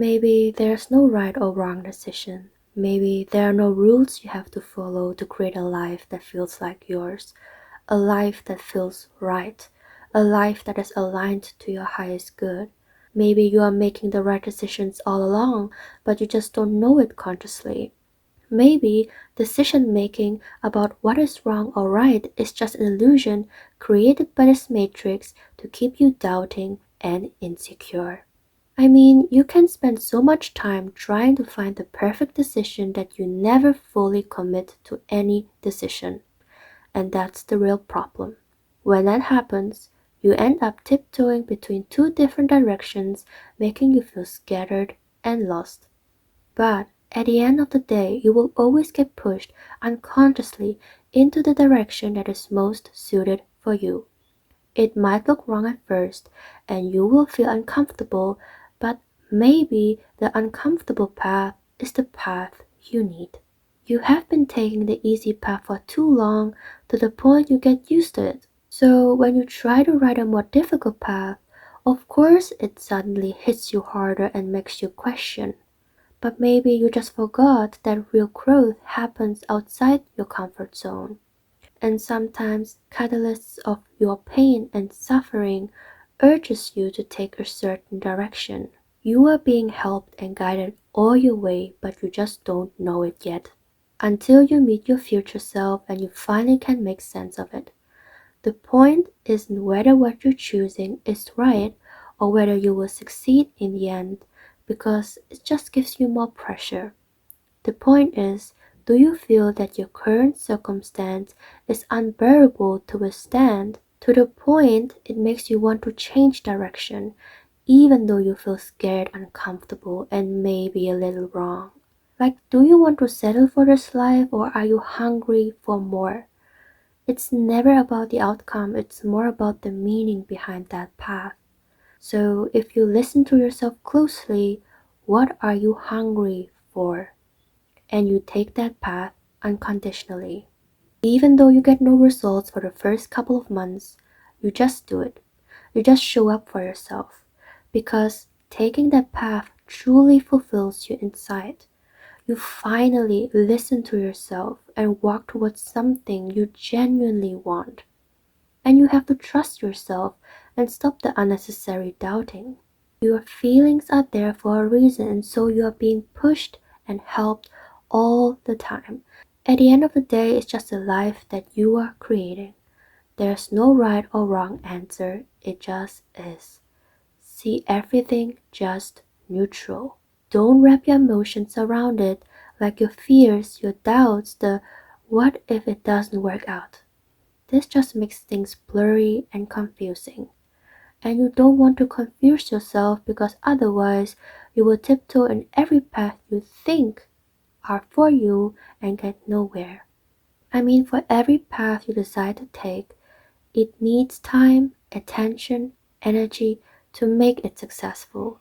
Maybe there's no right or wrong decision. Maybe there are no rules you have to follow to create a life that feels like yours, a life that feels right, a life that is aligned to your highest good. Maybe you are making the right decisions all along, but you just don't know it consciously. Maybe decision making about what is wrong or right is just an illusion created by this matrix to keep you doubting and insecure. I mean, you can spend so much time trying to find the perfect decision that you never fully commit to any decision. And that's the real problem. When that happens, you end up tiptoeing between two different directions, making you feel scattered and lost. But at the end of the day, you will always get pushed unconsciously into the direction that is most suited for you. It might look wrong at first, and you will feel uncomfortable, but maybe the uncomfortable path is the path you need. You have been taking the easy path for too long to the point you get used to it. So when you try to ride a more difficult path, of course it suddenly hits you harder and makes you question. But maybe you just forgot that real growth happens outside your comfort zone. And sometimes catalysts of your pain and suffering urges you to take a certain direction. You are being helped and guided all your way, but you just don't know it yet. Until you meet your future self and you finally can make sense of it. The point isn't whether what you're choosing is right or whether you will succeed in the end, because it just gives you more pressure. The point is, do you feel that your current circumstance is unbearable to withstand to the point it makes you want to change direction, even though you feel scared, uncomfortable, and maybe a little wrong? Like, do you want to settle for this life or are you hungry for more? It's never about the outcome, it's more about the meaning behind that path. So, if you listen to yourself closely, what are you hungry for? And you take that path unconditionally. Even though you get no results for the first couple of months, you just do it. You just show up for yourself. Because taking that path truly fulfills you inside. You finally listen to yourself and walk towards something you genuinely want. And you have to trust yourself and stop the unnecessary doubting. Your feelings are there for a reason, and so you are being pushed and helped all the time. At the end of the day, it's just a life that you are creating. There's no right or wrong answer, it just is. See everything just neutral. Don't wrap your emotions around it like your fears, your doubts, the what if it doesn't work out. This just makes things blurry and confusing. And you don't want to confuse yourself because otherwise you will tiptoe in every path you think are for you and get nowhere. I mean, for every path you decide to take, it needs time, attention, energy to make it successful,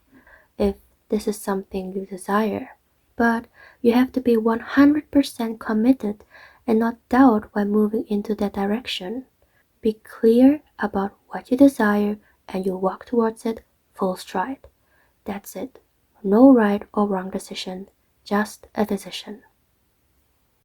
if this is something you desire. But you have to be 100% committed and not doubt while moving into that direction. Be clear about what you desire and you walk towards it full stride. That's it. No right or wrong decision, just a decision.